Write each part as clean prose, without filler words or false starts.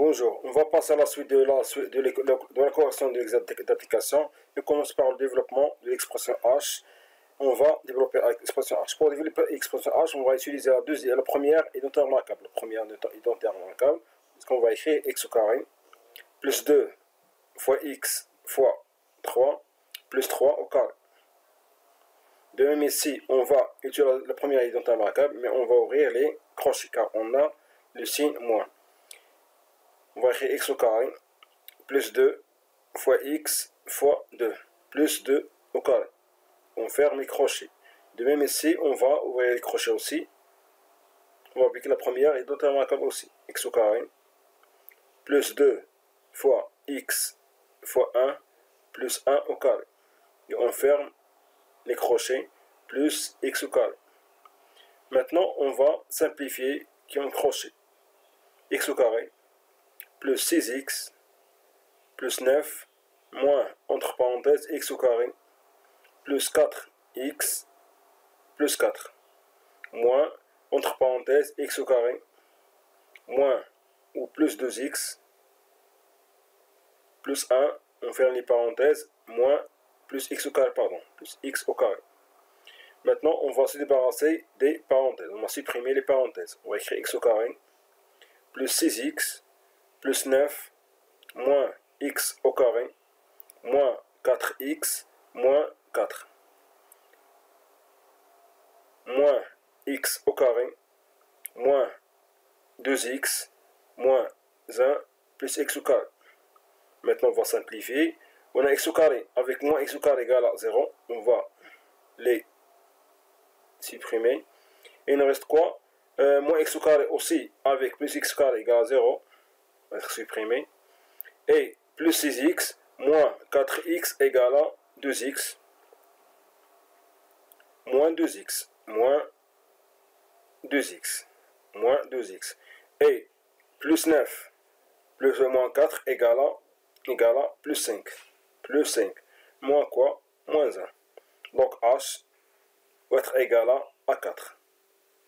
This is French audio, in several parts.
Bonjour, on va passer à la suite de la correction de l'examen d'application. On commence par le développement de l'expression H. On va développer l'expression H. Pour développer l'expression H, on va utiliser la première identité remarquable. La première identité remarquable, c'est qu'on va écrire x au carré plus 2 fois x fois 3 plus 3 au carré. De même ici, on va utiliser la première identité remarquable, mais on va ouvrir les crochets car on a le signe moins. On va écrire x au carré plus 2 fois x fois 2 plus 2 au carré. On ferme les crochets. De même ici, on va ouvrir les crochets aussi. On va appliquer la première et d'autres remarquables aussi. X au carré plus 2 fois x fois 1 plus 1 au carré. Et on ferme les crochets plus x au carré. Maintenant, on va simplifier qui ont crochet. X au carré plus 6x plus 9 moins, entre parenthèses, x au carré plus 4x plus 4 moins, entre parenthèses, x au carré moins ou plus 2x plus 1, on ferme les parenthèses, moins plus x au carré, plus x au carré. Maintenant, on va se débarrasser des parenthèses. On va supprimer les parenthèses. On va écrire x au carré plus 6x plus 9 moins x au carré moins 4x moins 4 moins x au carré moins 2x moins 1 plus x au carré. Maintenant, on va simplifier. On a x au carré avec moins x au carré égale à 0. On va les supprimer. Et il nous reste quoi? Moins x au carré aussi avec plus x au carré égale à 0. Va être supprimé. Et plus 6x moins 4x égale à 2x moins 2x moins 2x moins 2x. Et plus 9 plus ou moins 4 égale à plus 5. Plus 5. Moins quoi? Moins 1. Donc h va être égal à 4.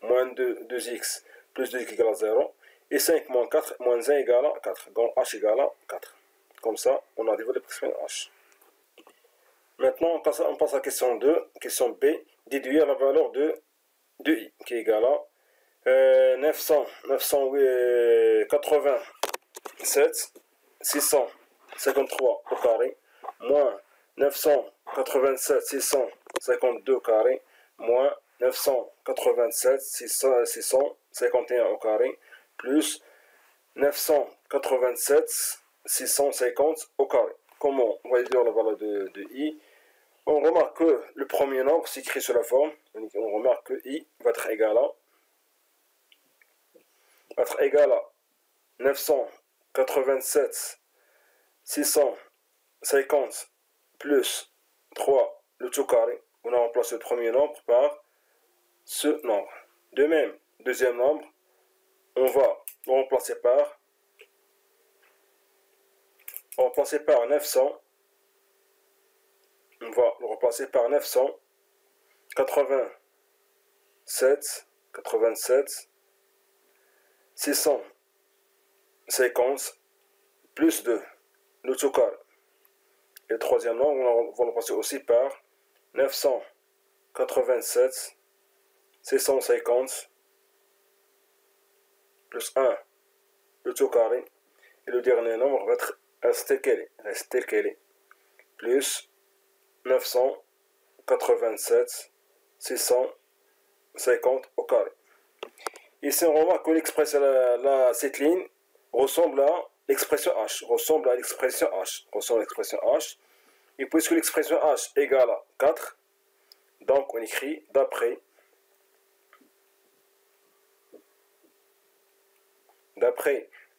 Moins 2x plus 2x égale à 0. Et 5 moins 4 moins 1 égale à 4. Donc h égale à 4. Comme ça, on a développé l'expression h. Maintenant, on passe à la question 2. Question B. Déduire la valeur de i qui est égale à 987 653 au carré moins 987 652 au carré moins 987 651 au carré plus 987 650 au carré. Comment on va déduire la valeur de i? On remarque que le premier nombre s'écrit sur la forme. On remarque que i va être égal à 987 650 plus 3 le tout carré. On a remplacé le premier nombre par ce nombre. De même, deuxième nombre, on va le remplacer par 900. On va le remplacer par 987 650 plus 2 le tout carré. Et le troisième nombre, on va le remplacer aussi par 987 650 plus 1 le tout carré. Et le dernier nombre va être tel qu'elle est. Plus 987 650 au carré. Ici, on remarque que l'expression, cette ligne ressemble à l'expression h. Et puisque l'expression h égale à 4, donc on écrit d'après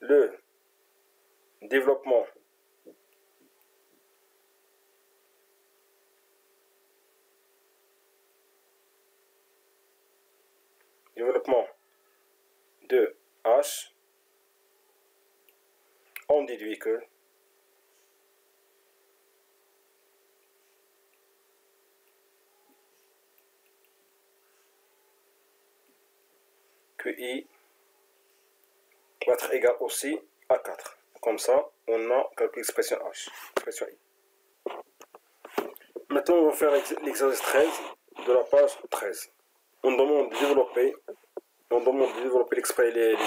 le développement de h, on déduit que i va être égal aussi à 4. Comme ça, on a calculé l'expression H, l'expression I. Maintenant, on va faire l'exercice 13 de la page 13. On demande de développer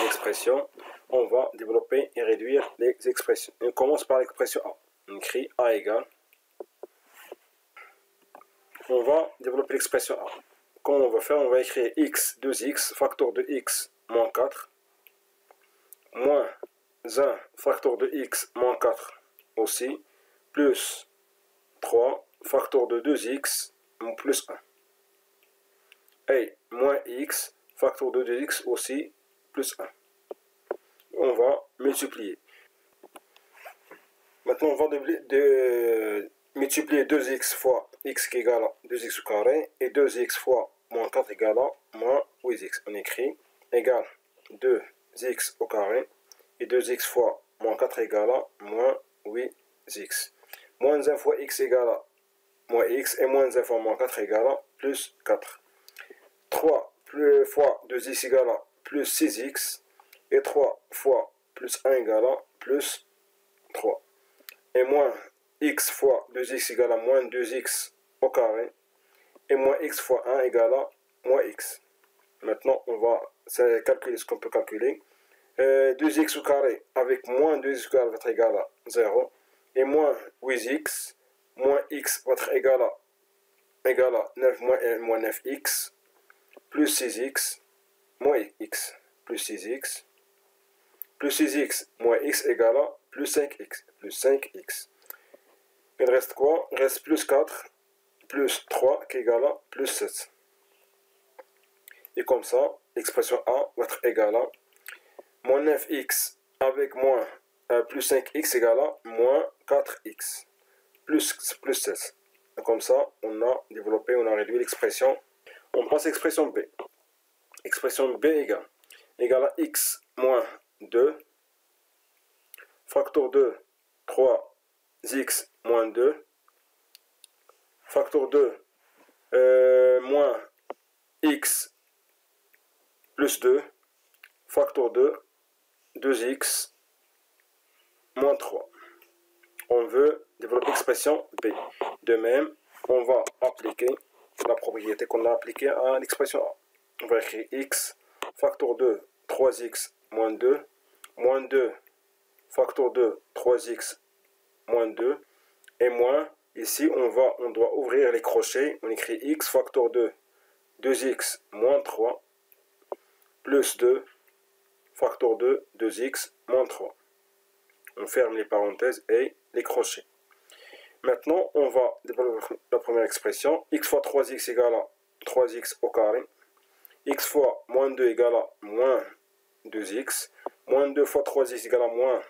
l'expression. On va développer et réduire les expressions. On commence par l'expression A. On écrit A égale. On va développer l'expression A. Comment on va faire? On va écrire x, 2x, facteur de x, moins 4, moins 1, facteur de x, moins 4 aussi, plus 3, facteur de 2x, plus 1. Et moins x, facteur de 2x aussi, plus 1. On va multiplier. Maintenant, on va multiplier 2x fois x qui est égal à 2x au carré et 2x fois moins 4 égale à moins 8x. On écrit égal 2x au carré et 2x fois moins 4 égale à moins 8x. Moins 1 fois x égale à moins x et moins 1 fois moins 4 égale à plus 4. 3 fois 2x égale à plus 6x et 3 fois plus 1 égale à plus 3. Et moins x fois 2x égale à moins 2x au carré et moins x fois 1 égale à moins x. Maintenant, on va calculer ce qu'on peut calculer. 2x au carré avec moins 2x au carré va être égal à 0 et moins 8x moins x va être égal à 9 moins 9x plus 6x moins x plus 6x moins x égale à plus 5x. Il reste quoi? Il reste plus 4 plus 3 qui est égal à plus 7. Et comme ça, l'expression A va être égale à moins 9x avec moins plus 5x égale à moins 4x plus 7. Et comme ça, on a développé, on a réduit l'expression. On passe à l'expression B. Expression B égale à x moins 2, facteur 2, 3x moins 2, facteur 2, moins x plus 2, facteur 2, 2x moins 3. On veut développer l'expression B. De même, on va appliquer la propriété qu'on a appliquée à l'expression A. On va écrire x, facteur 2, 3x moins 2, moins 2, facteur 2, 3x moins 2, et moins, ici on doit ouvrir les crochets, on écrit x, facteur 2, 2x moins 3, plus 2, facteur 2, 2x moins 3. On ferme les parenthèses et les crochets. Maintenant, on va développer la première expression. X fois 3x égale à 3x au carré. X fois moins 2 égale à moins 2x. Moins 2 fois 3x égale à moins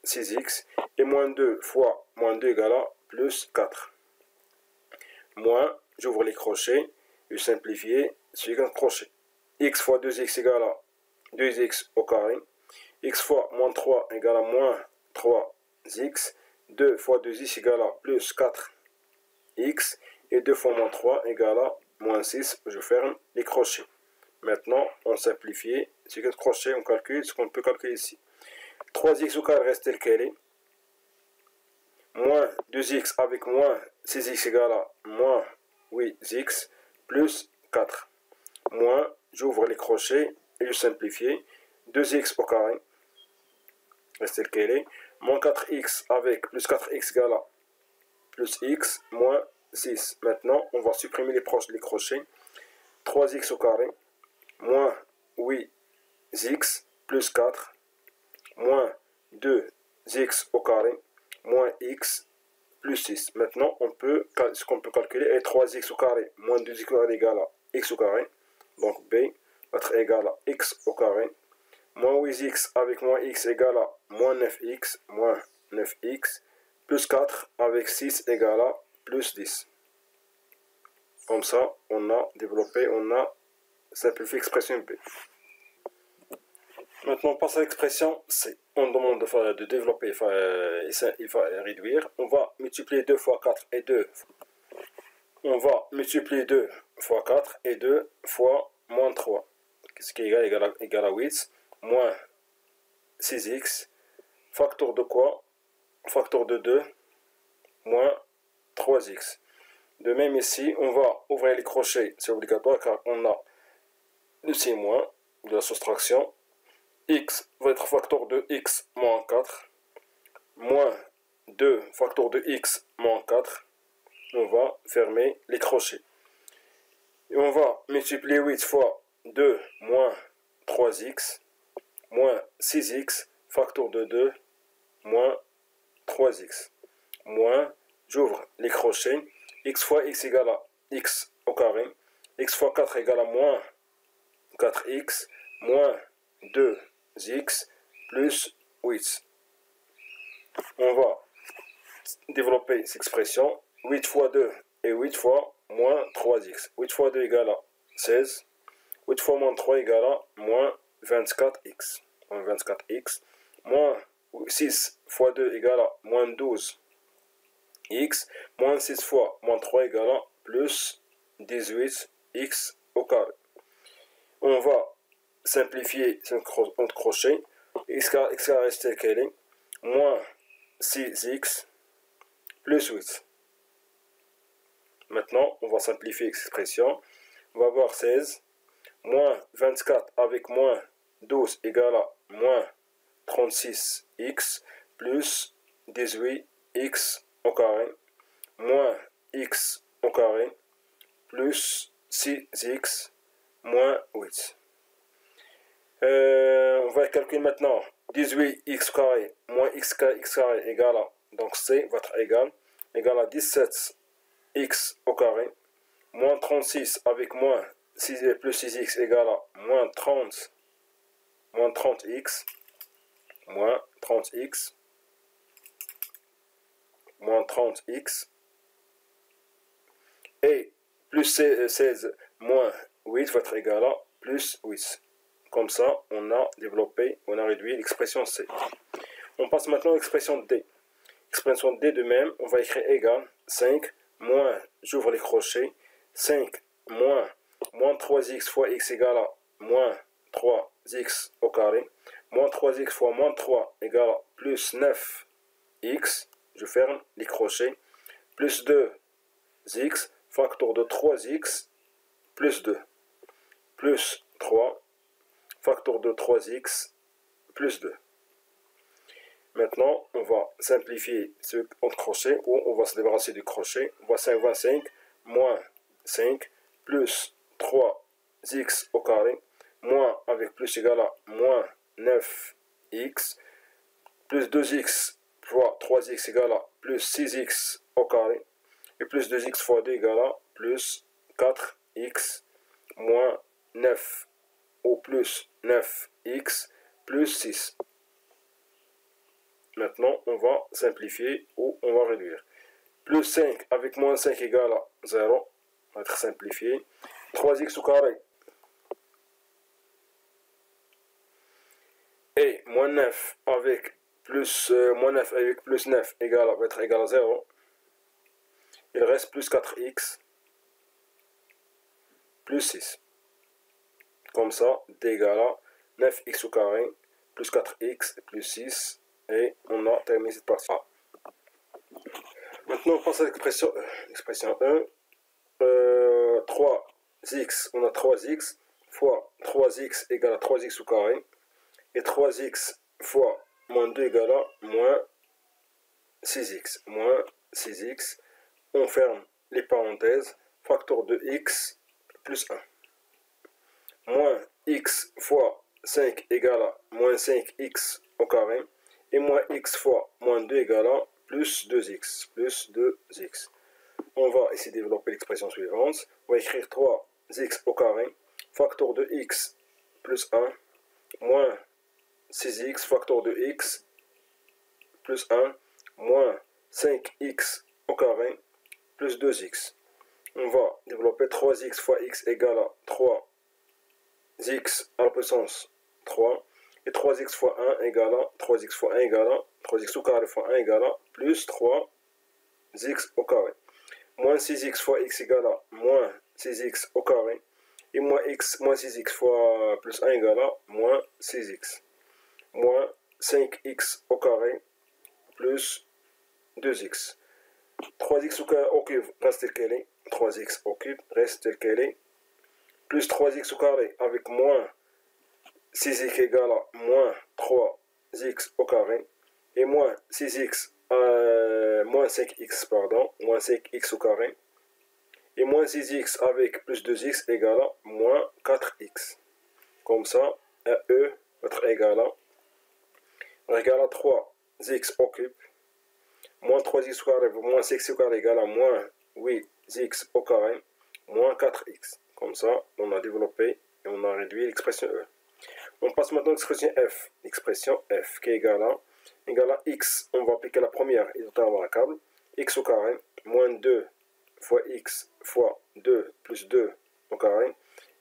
6x. Et moins 2 fois moins 2 égale à plus 4. Moins, j'ouvre les crochets. Je simplifie, suivant le crochet. X fois 2x égale à 2x au carré. X fois moins 3 égale à moins 3x. 2 fois 2x égale à plus 4x. Et 2 fois moins 3 égale à moins 6. Je ferme les crochets. Maintenant, on simplifie. Sur le crochet, on calcule ce qu'on peut calculer ici. 3x au carré reste tel qu'elle est. Moins 2x avec moins 6x égale à moins 8x plus 4. Moins, j'ouvre les crochets et je simplifie. 2x au carré reste tel qu'elle est. Moins 4x avec plus 4x égale à plus x moins 6. Maintenant, on va supprimer les crochets. 3x au carré moins 8x plus 4 moins 2x au carré moins x plus 6. Maintenant, ce qu'on peut calculer est 3x au carré moins 2x au carré égale à x au carré. Donc B va être égal à x au carré. Moins 8x avec moins x égale à moins 9x, plus 4 avec 6 égale à plus 10. Comme ça, on a développé, on a simplifié l'expression B. Maintenant, on passe à l'expression C. On demande de développer, il faut réduire. On va multiplier 2 fois 4 et 2. On va multiplier 2 fois 4 et 2 fois moins 3. Ce qui est égal à 8. Moins 6x facteur de quoi? Facteur de 2 moins 3x. De même ici, on va ouvrir les crochets, c'est obligatoire car on a le signe moins de la soustraction. X va être facteur de x moins 4, moins 2 facteur de x moins 4. On va fermer les crochets. Et on va multiplier 8 fois 2 moins 3x, moins 6x, facteur de 2, moins 3x, moins, j'ouvre les crochets, x fois x égale à x au carré, x fois 4 égale à moins 4x, moins 2x, plus 8. On va développer cette expression, 8 fois 2 et 8 fois moins 3x. 8 fois 2 égale à 16, 8 fois moins 3 égale à moins 24x. Moins 24x, moins 6 fois 2 égale à moins 12x, moins 6 fois moins 3 égale à plus 18x au carré. On va simplifier notre crochet, x va rester quel est? Moins 6x plus 8. Maintenant, on va simplifier l'expression. On va avoir 16, moins 24 avec moins 12 égale à moins 36x plus 18x au carré, moins x au carré, plus 6x, moins 8. On va calculer maintenant 18x carré moins x carré égale à, donc c va être égal à 17x au carré, moins 36 avec moins 6 plus 6x égale à moins 30x, moins 30x, et plus 16 moins 8 va être égal à plus 8. Comme ça, on a développé, on a réduit l'expression C. On passe maintenant à l'expression D. L'expression D de même, on va écrire égal 5 moins, j'ouvre les crochets, 5 moins 3x fois x égale à moins 3x au carré, moins 3x fois moins 3 égale à plus 9x, je ferme les crochets, plus 2x, facteur de 3x, plus 2, plus 3, facteur de 3x, plus 2. Maintenant, on va simplifier ce crochet, ou on va se débarrasser du crochet. On va 5 moins 5, plus 3x au carré, moins avec plus égal à moins 9x, plus 2x fois 3x égale à plus 6x au carré, et plus 2x fois 2 égale à plus 4x, moins 9 ou plus 9x plus 6. Maintenant, on va simplifier ou on va réduire. Plus 5 avec moins 5 égale à 0, va être simplifié. 3x au carré. Et moins 9 avec plus 9 égale, va être égal à 0. Il reste plus 4x plus 6. Comme ça, d égale à 9x au carré plus 4x plus 6. Et on a terminé cette partie. Maintenant, on passe à l'expression 1. 3x, on a 3x fois 3x égale à 3x au carré. Et 3x fois moins 2 égale à moins 6x. Moins 6x. On ferme les parenthèses. Facteur de x plus 1. Moins x fois 5 égale à moins 5x au carré. Et moins x fois moins 2 égale à plus 2x. Plus 2x. On va essayer de développer l'expression suivante. On va écrire 3x au carré. Facteur de x plus 1. Moins 6x, facteur de x plus 1. Moins 5x au carré plus 2x. On va développer 3x fois x égale à 3x à la puissance 3. Et 3x fois 1 égale à 3x fois 1 égale à 3x au carré fois 1 égale à plus 3x au carré. Moins 6x fois x égale à moins 6x au carré. Et moins 6x fois plus 1 égale à moins 6x. Moins 5x au carré plus 2x. 3x au cube reste tel qu'elle est. 3x au cube reste tel qu'elle est. Plus 3x au carré avec moins 6x égale à moins 3x au carré. Et moins 6x, moins 5x, pardon, moins 5x au carré. Et moins 6x avec plus 2x égale à moins 4x. Comme ça, E va être égal à 3x au cube. Moins 3x au carré, moins 6x au carré égale à moins 8x au carré, moins 4x. Comme ça, on a développé et on a réduit l'expression E. On passe maintenant à l'expression F. L'expression F qui est égale à x. On va appliquer la première et l'autre remarquable. X au carré, moins 2 fois x fois 2 plus 2 au carré.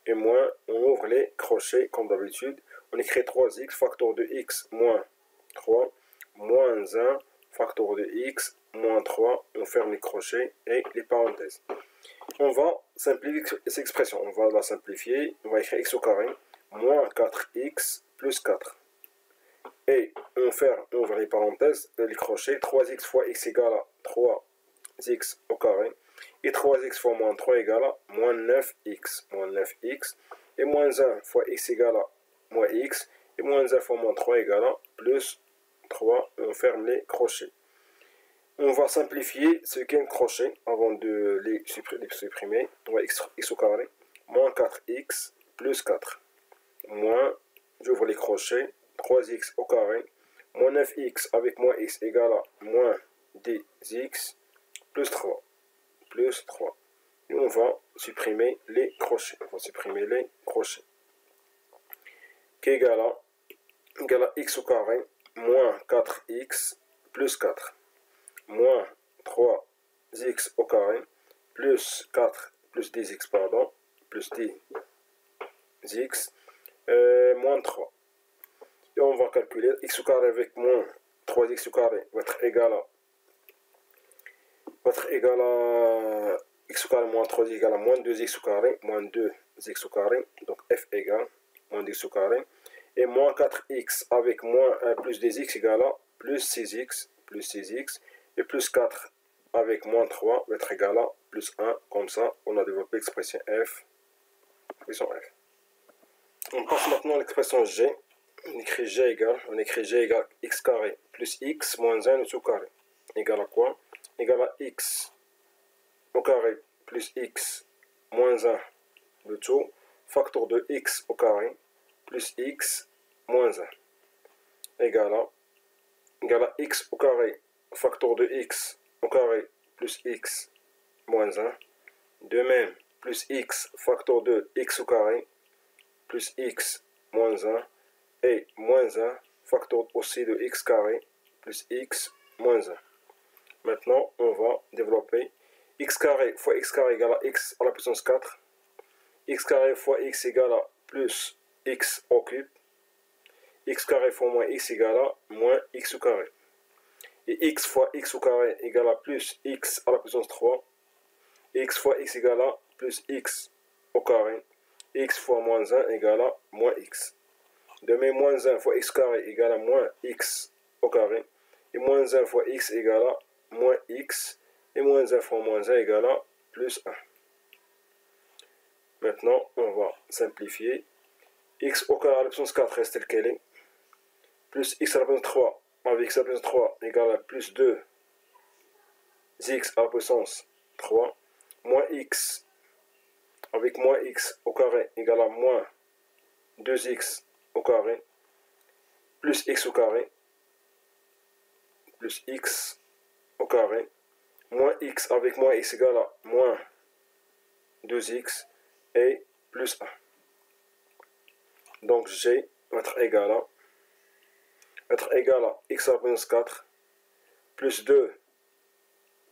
Et moins, on ouvre les crochets comme d'habitude. On écrit 3x, facteur de x, moins 3, moins 1, facteur de x, moins 3. On ferme les crochets et les parenthèses. On va simplifier cette expression. On va la simplifier. On va écrire x au carré, moins 4x plus 4. Et on ouvre les parenthèses, les crochets. 3x fois x égale à 3x au carré. Et 3x fois moins 3 égale à moins 9x. Moins 9x. Et moins 1 fois x égale à moins x. Et moins 1 fois moins 3 égale à plus 3. On ferme les crochets. On va simplifier ce qu'est un crochet avant de les supprimer. On va x au carré. Moins 4x plus 4. Moins, j'ouvre les crochets. 3x au carré. Moins 9x avec moins x égale à moins 10x plus 3. Plus 3. Et on va supprimer les crochets. On va supprimer les crochets. Qui est égal à x au carré, moins 4x plus 4. Moins 3x au carré, plus 4, plus 10x, pardon, plus 10x, moins 3. Et on va calculer x au carré avec moins 3x au carré va être égal à x au carré moins 3x égale à moins 2x au carré, moins 2x au carré, donc f égale moins 2x au carré, et moins 4x avec moins plus 2x égale à plus 6x, et plus 4 avec moins 3 va être égal à plus 1, comme ça on a développé l'expression f. On passe maintenant à l'expression g. On écrit g égale x carré plus x moins 1 au carré. Égal à quoi? Égal à x au carré plus x moins 1 le tout, facteur de x au carré plus x moins 1 égal à x au carré facteur de x au carré plus x moins 1. De même, plus x facteur de x au carré plus x moins 1 et moins 1 facteur aussi de x carré plus x moins 1. Maintenant, on va développer x carré fois x carré égale à x à la puissance 4. X carré fois x égale à plus x au cube. X carré fois moins x égale à moins x au carré. Et x fois x au carré égale à plus x à la puissance 3. X fois x égale à plus x au carré. X fois moins 1 égale à moins x. De même, moins 1 fois x carré égale à moins x au carré. Et moins 1 fois x égale à moins x. Et moins 1 fois moins 1 égale à plus 1. Maintenant, on va simplifier. X au carré à la puissance 4 reste telle qu'elle est. Plus x à la puissance 3 avec x à la puissance 3 égale à plus 2 x à la puissance 3. Moins x avec moins x au carré égale à moins 2x au carré. Plus x au carré. Plus x au carré. Moins x avec moins x égale à moins 2x et plus 1. Donc g va être égal à x à la puissance 4 plus 2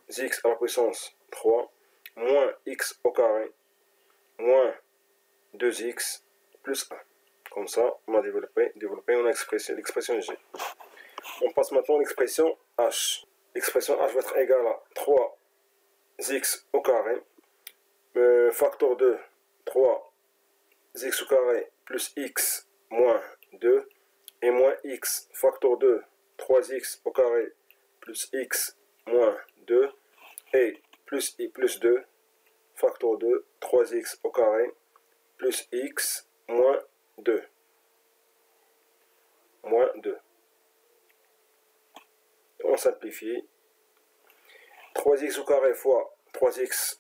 x à la puissance 3 moins x au carré moins 2x plus 1. Comme ça, on a développé on a l'expression g. On passe maintenant à l'expression h. L'expression h va être égale à 3x au carré facteur de 3x au carré plus x moins 2 et moins x facteur 2, 3x au carré plus x moins 2 et plus i plus 2 facteur 2, 3x au carré plus x moins 2. Moins 2. On simplifie. 3x au carré fois 3x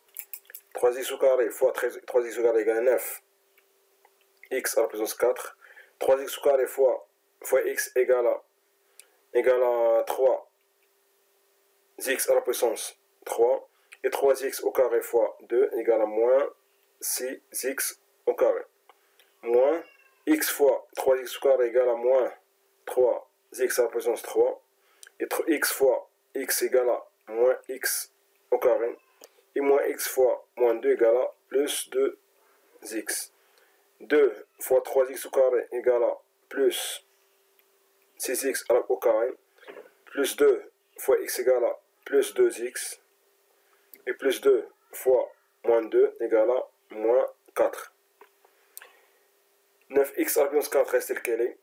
au carré fois 3x au carré égale 9. X à la puissance 4. 3x au carré fois x égale à 3. X à la puissance 3. Et 3x au carré fois 2 égale à moins 6x au carré. Moins x fois 3x au carré égale à moins 3x à la puissance 3. Et x fois x égale à moins x au carré. Et moins x fois moins 2 égale à plus 2x. 2 fois 3x au carré égale à plus 6x au carré. Plus 2 fois x égale à plus 2x. Et plus 2 fois moins 2 égale à moins 4. 9x à la puissance 4 reste tel qu'elle est.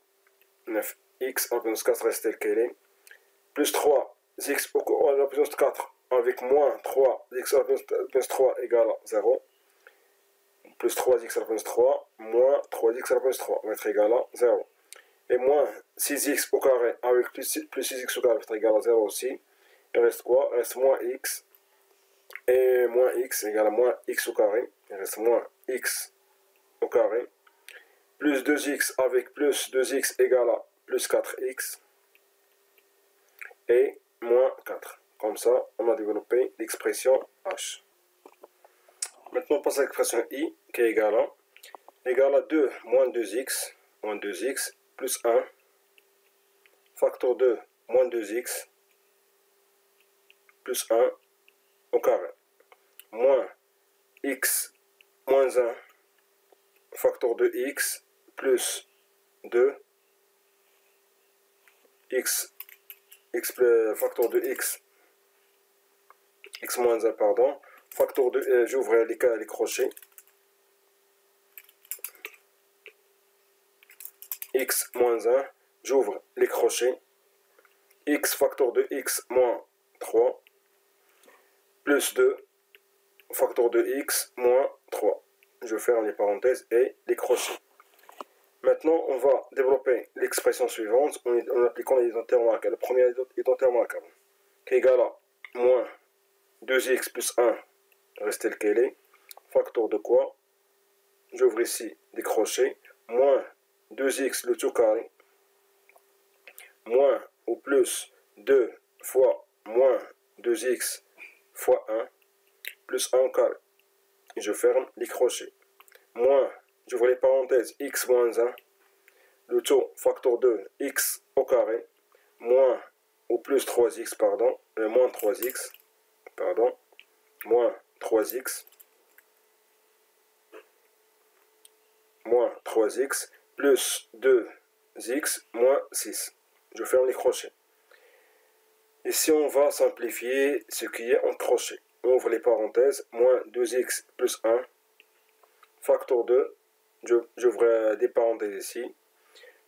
9x à la puissance 4 reste tel qu'elle est. Plus 3x à la puissance 4 avec moins 3x à la puissance 3 égale à 0. Plus 3x à la puissance 3 moins 3x à la puissance 3 va être égal à 0. Et moins 6x au carré avec plus 6x au carré va être égal à 0 aussi. Il reste quoi? Il reste moins x. Et moins x égale à moins x au carré. Il reste moins x au carré. Plus 2x avec plus 2x égale à plus 4x. Et moins 4. Comme ça, on a développé l'expression h. Maintenant, on passe à l'expression i qui est égale à 2 moins 2x plus 1 facteur 2 moins 2x plus 1 au carré. Moins x moins 1 facteur de x plus 2 x facteur de x moins 1 pardon facteur de j'ouvre les crochets x moins 1 j'ouvre les crochets x facteur de x moins 3 plus 2 facteur de x moins 3. Je ferme les parenthèses et les crochets. Maintenant, on va développer l'expression suivante en appliquant les identères remarquables. La première identère remarquable qui est égale à moins 2x plus 1 reste telle qu'elle est. Facteur de quoi? J'ouvre ici des crochets. Moins 2x le tout carré. Moins ou plus 2 fois moins 2x fois 1 plus 1 au carré. Et je ferme les crochets. Moins, j'ouvre les parenthèses, x moins 1. Le tout facteur 2, x au carré. Moins ou plus 3x, pardon. Moins 3x, pardon. Moins 3x. Moins 3x plus 2x moins 6. Je ferme les crochets. Ici, on va simplifier ce qui est en crochet. On ouvre les parenthèses. Moins 2x plus 1. Facteur 2. J'ouvre des parenthèses ici.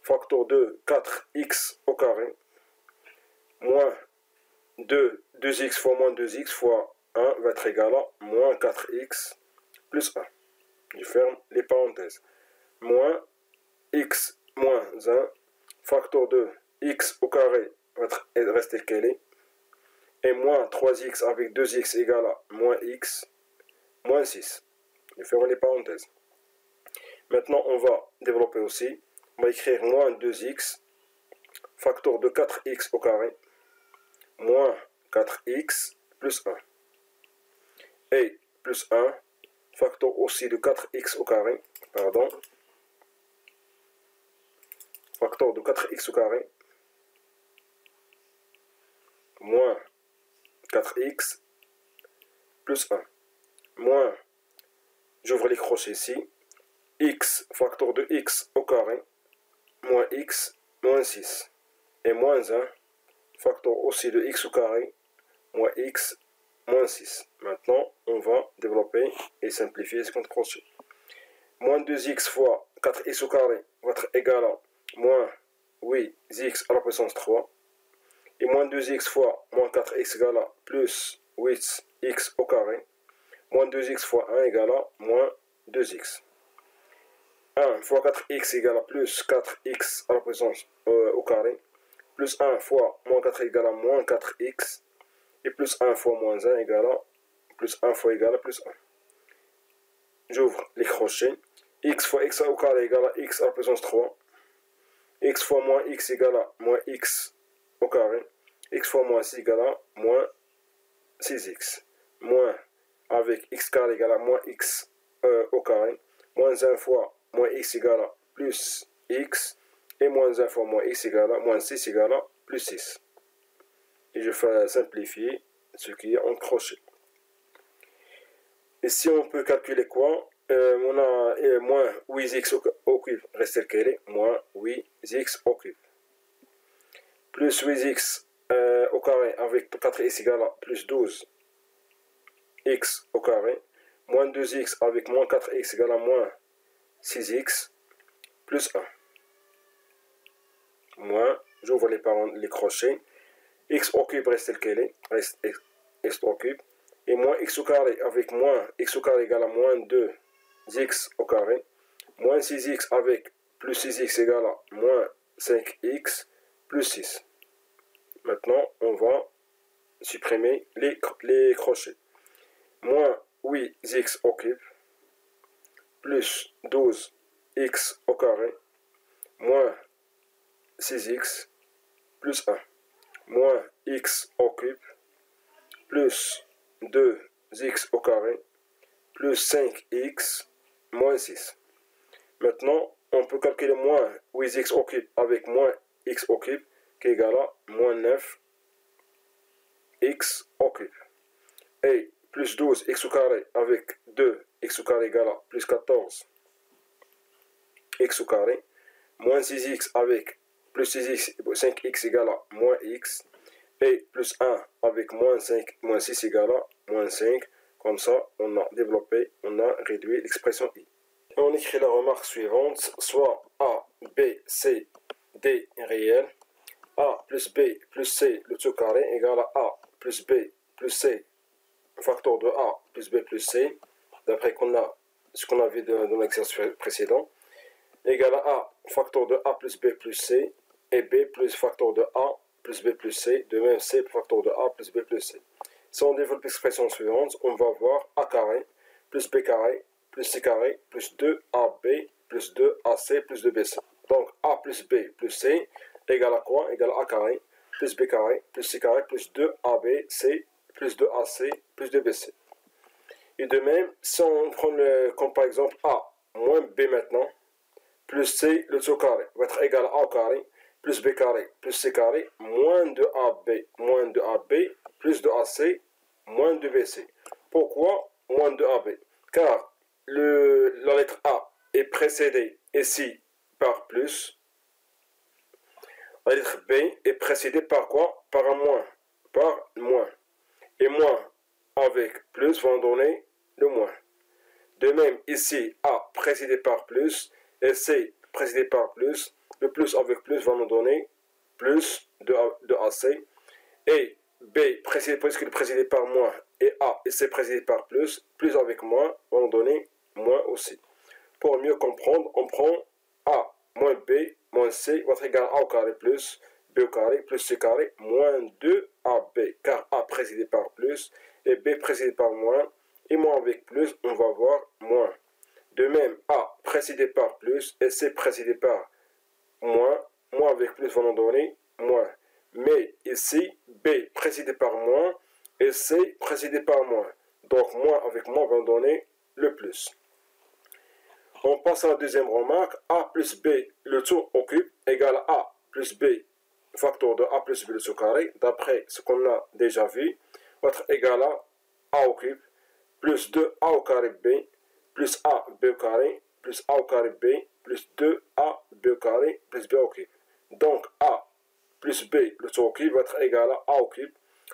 Facteur 2, 4x au carré. Moins 2x fois moins 2x fois 1 va être égal à moins 4x plus 1. Je ferme les parenthèses. Moins x moins 1. Facteur 2, x au carré va rester tel qu'elle est. Et moins 3x avec 2x égale à moins x moins 6. Je ferme les parenthèses. Maintenant, on va développer aussi. On va écrire moins 2x facteur de 4x au carré moins 4x plus 1. Et plus 1 facteur aussi de 4x au carré. Pardon. Facteur de 4x au carré moins 4x plus 1. Moins, j'ouvre les crochets ici, x facteur de x au carré, moins x, moins 6. Et moins 1, facteur aussi de x au carré, moins x, moins 6. Maintenant, on va développer et simplifier ce compte crochet. Moins 2x fois 4x au carré va être égal à moins 8x à la puissance 3, et moins 2x fois moins 4x égale à plus 8x au carré, moins 2x fois 1 égale à moins 2x. 1 fois 4x égale à plus 4x à la puissance au carré, plus 1 fois moins 4 égale à moins 4x, et plus 1 fois moins 1 égale à plus 1 fois égale à plus 1. J'ouvre les crochets. X fois x au carré égale à x à la puissance 3. X fois moins x égale à moins x au carré. X fois moins 6 égale à moins 6x. Moins avec x carré égale à moins x au carré. Moins 1 fois moins x égale à plus x. Et moins 1 fois moins x égale à moins 6 égale à plus 6. Et je fais simplifier ce qui est en crochet. Ici, on peut calculer quoi? On a moins 8x au cube, reste tel qu'elle est, moins 8x au cube. Plus 8x au carré avec 4x égale à plus 12x au carré. Moins 2x avec moins 4x égale à moins 6x plus 1. Moins, j'ouvre les crochets. X au cube reste tel qu'elle est, reste x au cube. Et moins x au carré avec moins x au carré égale à moins 2x au carré. Moins 6x avec plus 6x égale à moins 5x plus 6. Maintenant, on va supprimer les crochets. Moins 8x au cube plus 12x au carré moins 6x plus 1. Moins x au cube plus 2x au carré plus 5x moins 6. Maintenant, on peut calculer moins 8x au cube avec moins x au cube qui est égal à moins 9x au cube. Et plus 12x au carré avec 2x au carré égale à plus 14x au carré. Moins 6x avec plus 6x, 5x égale à moins x. Et plus 1 avec moins 5, moins 6 égale à moins 5. Comme ça, on a développé, on a réduit l'expression i. Et on écrit la remarque suivante, soit a, b, c, d est réel. A plus b plus c, le tout carré, égale à a plus b plus c, facteur de a plus b plus c, d'après ce qu'on a vu dans l'exercice précédent, égale à a, facteur de a plus b plus c, et b plus facteur de a plus b plus c, de même c facteur de a plus b plus c. Si on développe l'expression suivante, on va voir a carré plus b carré plus c carré plus 2ab plus 2ac plus 2bc. Donc a plus b plus c égale à quoi? Égale à a carré plus b carré plus c carré plus 2abc plus 2ac plus 2bc. Et de même, si on prend comme par exemple a moins b maintenant, plus c le tout carré va être égal à a au carré plus b carré plus c carré moins 2ab plus 2ac moins 2bc. Pourquoi moins 2ab? Car la lettre a est précédée ici par plus. La lettre b est précédée par quoi? Par un moins. Par moins. Et moins avec plus vont donner le moins. De même, ici, a précédé par plus et c précédé par plus. Le plus avec plus va nous donner plus de AC. Et b précédé par moins et a et c précédé par plus avec moins va nous donner moins aussi. Pour mieux comprendre, on prend a moins b moins c va être égal à a au carré plus b au carré plus c carré moins 2ab, car a précédé par plus et b précédé par moins, et moins avec plus, on va voir moins. De même, a précédé par plus et c précédé par moins avec plus va nous donner moins. Mais ici, b précédé par moins et c précédé par moins. Donc moins avec moins va nous donner le plus. On passe à la deuxième remarque. A plus b le tout au cube égale à a plus b facteur de a plus b le tout carré. D'après ce qu'on a déjà vu, va être égal à a au cube plus 2a au carré b plus a b au carré plus a au carré b plus 2a b au carré plus b au cube. Donc a plus b le tout au cube va être égal à a au cube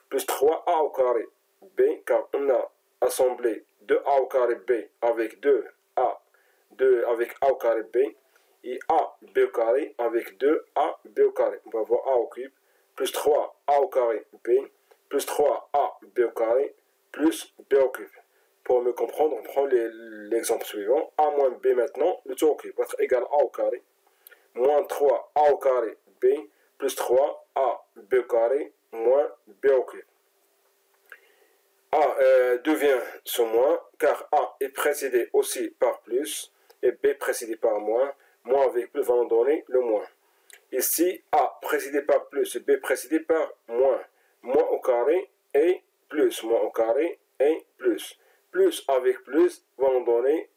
plus 3a au carré b, car on a assemblé 2a au carré b avec 2a avec a au carré b, et AB au carré avec 2AB au carré. On va avoir A au cube plus 3A au carré B plus 3AB au carré plus B au cube. Pour mieux comprendre, on prend l'exemple suivant. A moins B maintenant, le tout au cube va être égal à A au carré moins 3A au carré B plus 3AB au carré moins B au cube. A devient ce moins car A est précédé aussi par plus et B précédé par moins. Moins avec plus va nous donner le moins. Ici, A précédé par plus et B précédé par moins. Moins au carré et plus. Moins au carré et plus. Plus avec plus va nous donner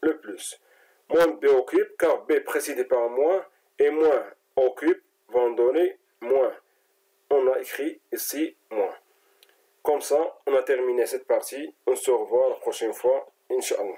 le plus. Moins B au cube car B précédé par moins et moins au cube va nous donner moins. On a écrit ici moins. Comme ça, on a terminé cette partie. On se revoit la prochaine fois, Inch'Allah.